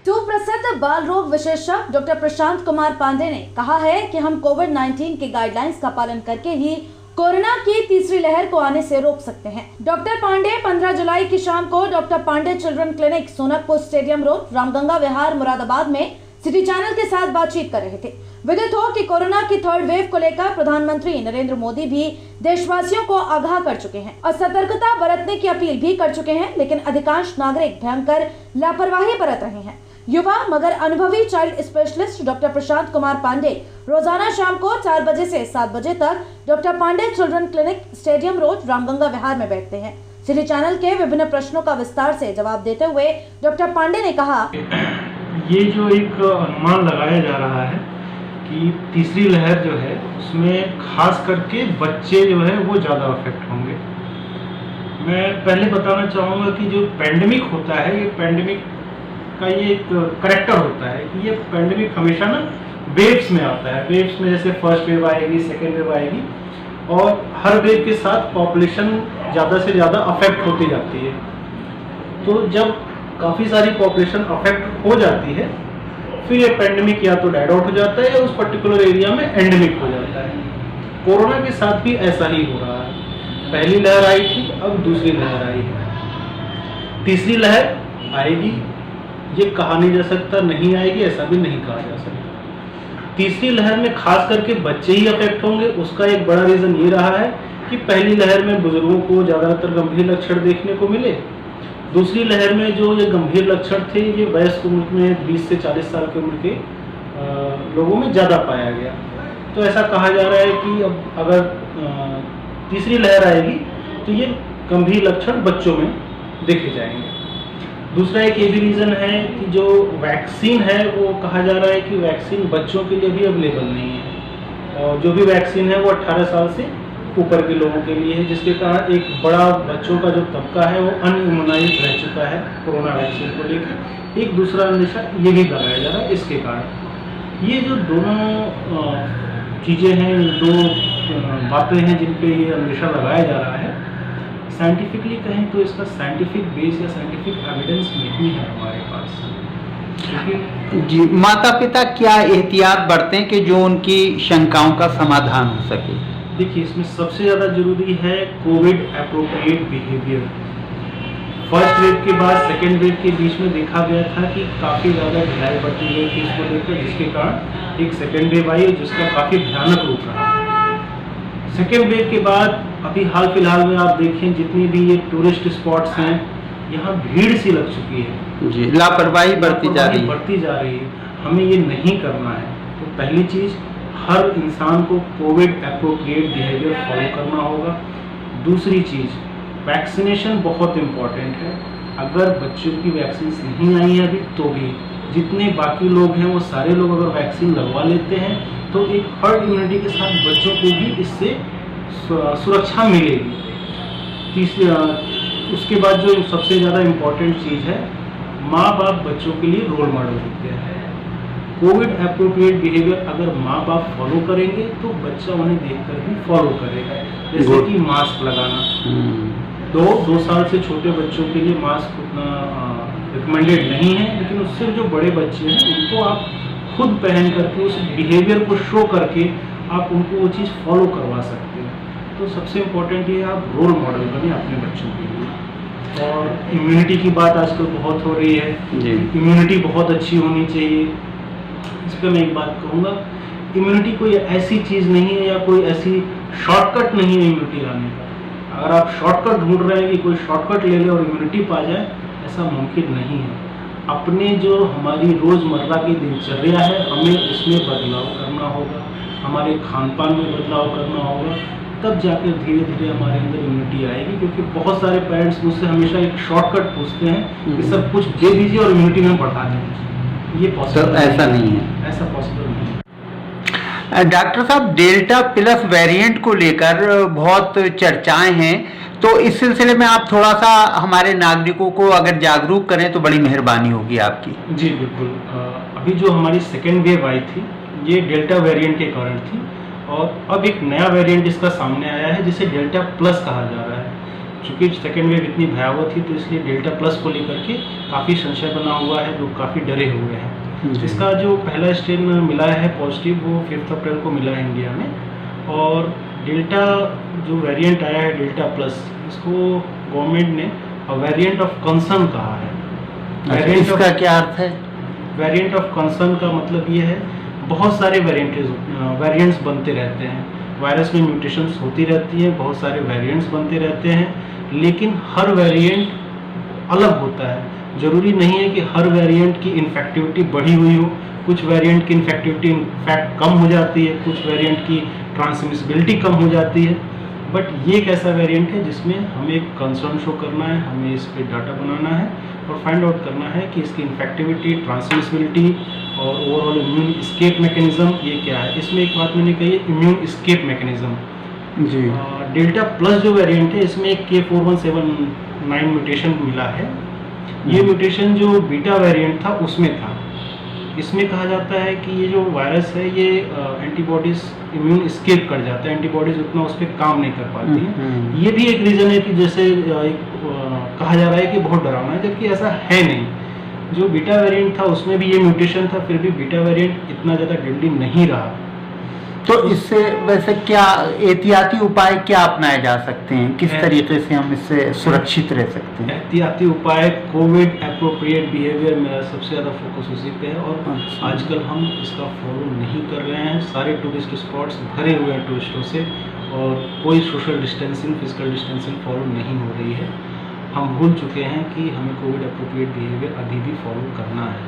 सुप्रसिद्ध बाल रोग विशेषज्ञ डॉक्टर प्रशांत कुमार पांडे ने कहा है कि हम कोविड-19 के गाइडलाइंस का पालन करके ही कोरोना की तीसरी लहर को आने से रोक सकते हैं। डॉक्टर पांडे 15 जुलाई की शाम को doctor Pandey children clinic, Sonakpur stadium road, Ramganga Vihar, Moradabad में सिटी चैनल के साथ बातचीत कर रहे थे। विदित हो कि कोरोना की थर्ड वेव को लेकर प्रधानमंत्री नरेंद्र मोदी भी देशवासियों को आगाह कर चुके हैं और सतर्कता बरतने की अपील भी कर चुके हैं, लेकिन अधिकांश नागरिक भयंकर लापरवाही बरत रहे हैं। युवा मगर अनुभवी child specialist doctor Prashant Kumar Pandey रोजाना शाम को 4 बजे से 7 बजे तक doctor Pandey children clinic, stadium road, Ramganga Vihar में बैठते हैं। सिटी चैनल के विभिन्न प्रश्नों का विस्तार से जवाब देते हुए डॉक्टर पांडे ने कहा, ये जो एक अनुमान लगाया जा रहा है कि तीसरी लहर जो है उसमें खास करके बच्चे जो है वो ज़्यादा अफेक्ट होंगे। मैं पहले बताना चाहूँगा कि जो पैंडेमिक होता है, ये पैंडेमिक का ये एक करैक्टर होता है कि ये पैंडेमिक हमेशा ना वेव्स में आता है। वेव्स में जैसे फर्स्ट वेव आएगी, सेकेंड वेव आएगी और हर वेव के साथ पॉपुलेशन ज़्यादा से ज़्यादा अफेक्ट होती जाती है। तो जब काफ़ी सारी पॉपुलेशन अफेक्ट हो जाती है फिर ये पैंडेमिक या तो डेड आउट हो जाता है या उस पर्टिकुलर एरिया में एंडेमिक हो जाता है। कोरोना के साथ भी ऐसा ही हो रहा है। पहली लहर आई थी, अब दूसरी लहर आई है। तीसरी लहर आएगी ये कहा नहीं जा सकता, नहीं आएगी ऐसा भी नहीं कहा जा सकता। तीसरी लहर में खास करके बच्चे ही अफेक्ट होंगे। उसका एक बड़ा रीज़न ये रहा है कि पहली लहर में बुजुर्गों को ज़्यादातर गंभीर लक्षण देखने को मिले। दूसरी लहर में जो ये गंभीर लक्षण थे ये वयस्क उम्र में 20 से 40 साल की उम्र के लोगों में ज़्यादा पाया गया। तो ऐसा कहा जा रहा है कि अब अगर तीसरी लहर आएगी तो ये गंभीर लक्षण बच्चों में देखे जाएंगे। दूसरा एक ये भी रीज़न है कि जो वैक्सीन है वो कहा जा रहा है कि वैक्सीन बच्चों के लिए भी अवेलेबल नहीं है और जो भी वैक्सीन है वो 18 साल से ऊपर के लोगों के लिए है, जिसके कारण एक बड़ा बच्चों का जो तबका है वो अनइम्यूनाइज रह चुका है कोरोना वैक्सीन को लेकर। एक दूसरा अंदेशा ये भी लगाया जा रहा है इसके कारण। ये जो दोनों चीज़ें हैं, दो बातें हैं जिन पे ये अंदेशा लगाया जा रहा है, साइंटिफिकली कहें तो इसका साइंटिफिक बेस या साइंटिफिक एविडेंस नहीं है हमारे पास। जी, माता पिता क्या एहतियात बरतें कि जो उनकी शंकाओं का समाधान हो सके? देखिए, इसमें सबसे ज़्यादा जरूरी है Covid appropriate behaviour. First wave के बाद सेकेंड वेव के बीच में देखा गया था कि काफ़ी ज़्यादा ढिलाई बढ़ती गई थी इसको लेकर, जिसके कारण एक सेकेंड वेव आई जिसका काफ़ी भयानक रूप रहा। सेकेंड वेव के बाद अभी हाल फिलहाल में आप देखें जितनी भी ये टूरिस्ट स्पॉट्स हैं यहाँ भीड़ सी लग चुकी है जी, लापरवाही बढ़ती जा रही है। हमें ये नहीं करना है। तो पहली चीज़, हर इंसान को कोविड एप्रोप्रिएट बिहेवियर फॉलो करना होगा। दूसरी चीज़, वैक्सीनेशन बहुत इम्पॉर्टेंट है। अगर बच्चों की वैक्सीन नहीं आई है अभी तो भी जितने बाकी लोग हैं वो सारे लोग अगर वैक्सीन लगवा लेते हैं तो एक हर्ड इम्यूनिटी के साथ बच्चों को भी इससे सुरक्षा मिलेगी। तीसरी, उसके बाद जो सबसे ज़्यादा इम्पॉर्टेंट चीज़ है, माँ बाप बच्चों के लिए रोल मॉडल होते हैं। कोविड एप्रोप्रिएट बिहेवियर अगर माँ बाप फॉलो करेंगे तो बच्चा उन्हें देखकर भी फॉलो करेगा। जैसे कि मास्क लगाना, 2 साल से छोटे बच्चों के लिए मास्क उतना रिकमेंडेड नहीं है, लेकिन उससे जो बड़े बच्चे हैं उनको आप खुद पहन करके उस बिहेवियर को शो करके आप उनको वो चीज़ फॉलो करवा सकते हैं। तो सबसे इम्पोर्टेंट ये आप रोल मॉडल बने अपने बच्चों के लिए। और इम्यूनिटी की बात आजकल बहुत हो रही है, इम्यूनिटी बहुत अच्छी होनी चाहिए। इस पर मैं एक बात कहूँगा, इम्यूनिटी कोई ऐसी चीज़ नहीं है या कोई ऐसी शॉर्टकट नहीं है इम्यूनिटी लाने का। अगर आप शॉर्टकट ढूंढ रहे हैं कि कोई शॉर्टकट ले ले और इम्यूनिटी पा जाए, ऐसा मुमकिन नहीं है। अपने जो हमारी रोज़मर्रा की दिनचर्या है हमें इसमें बदलाव करना होगा, हमारे खान पान में बदलाव करना होगा, तब जाकर धीरे धीरे हमारे अंदर इम्यूनिटी आएगी। क्योंकि बहुत सारे पेरेंट्स मुझसे हमेशा एक शॉर्टकट पूछते हैं कि सब कुछ दे दीजिए और इम्यूनिटी में बढ़ा दें। ये पॉसिबल ऐसा नहीं है, ऐसा पॉसिबल नहीं है। डॉक्टर साहब, डेल्टा प्लस वेरिएंट को लेकर बहुत चर्चाएं हैं, तो इस सिलसिले में आप थोड़ा सा हमारे नागरिकों को अगर जागरूक करें तो बड़ी मेहरबानी होगी आपकी। जी बिल्कुल। अभी जो हमारी सेकेंड वेव आई थी ये डेल्टा वेरिएंट के कारण थी और अब एक नया वेरिएंट इसका सामने आया है जिसे डेल्टा प्लस कहा जा रहा है। चूँकि सेकेंड वेव इतनी भयावह थी तो इसलिए डेल्टा प्लस को लेकर के काफ़ी संशय बना हुआ है, लोग काफ़ी डरे हुए हैं। इसका जो पहला स्ट्रेन मिला है पॉजिटिव वो 5 अप्रैल को मिला है इंडिया में, और डेल्टा जो वेरिएंट आया है डेल्टा प्लस, इसको गवर्नमेंट ने वेरिएंट ऑफ कंसर्न कहा है। इसका क्या अर्थ है? वेरिएंट ऑफ कंसर्न का मतलब ये है बहुत सारे वेरिएंट्स बनते रहते हैं, वायरस में म्यूटेशंस होती रहती हैं, बहुत सारे वेरिएंट्स बनते रहते हैं, लेकिन हर वेरिएंट अलग होता है। ज़रूरी नहीं है कि हर वेरिएंट की इन्फेक्टिविटी बढ़ी हुई हो, कुछ वेरिएंट की इन्फेक्टिविटी इनफैक्ट कम हो जाती है, कुछ वेरिएंट की ट्रांसमिसिबिलिटी कम हो जाती है। बट ये एक ऐसा वेरिएंट है जिसमें हमें एक कंसर्न शो करना है, हमें इस पर डाटा बनाना है और फाइंड आउट करना है कि इसकी इन्फेक्टिविटी, ट्रांसमिसिबिलिटी और ओवरऑल इम्यून एस्केप मैकेनिज्म ये क्या है। इसमें एक बात मैंने कही है, इम्यून एस्केप मैकेनिज्म। जी। डेल्टा प्लस जो वेरिएंट है इसमें एक K4179 म्यूटेशन मिला है। ये म्यूटेशन जो बीटा वेरिएंट था उसमें था। इसमें कहा जाता है कि ये जो वायरस है ये एंटीबॉडीज इम्यून एस्केप कर जाता है, एंटीबॉडीज उतना उस पर काम नहीं कर पाती है। ये भी एक रीज़न है कि जैसे कहा जा रहा है कि बहुत डरावना है, जबकि ऐसा है नहीं। जो बीटा वेरिएंट था उसमें भी ये म्यूटेशन था, फिर भी बीटा वेरिएंट इतना ज़्यादा डेडली नहीं रहा। तो इससे वैसे क्या एहतियाती उपाय क्या अपनाए जा सकते हैं, किस तरीके से हम इससे सुरक्षित रह सकते हैं? एहतियाती उपाय कोविड एप्रोप्रिएट बिहेवियर मेरा सबसे ज़्यादा फोकस उसी पे है, और आजकल हम इसका फॉलो नहीं कर रहे हैं। सारे टूरिस्ट स्पॉट्स भरे हुए हैं टूरिस्टों से, और कोई social distancing, physical distancing follow नहीं हो रही है। हम भूल चुके हैं कि हमें कोविड एप्रोप्रिएट बिहेवियर अभी भी फॉलो करना है।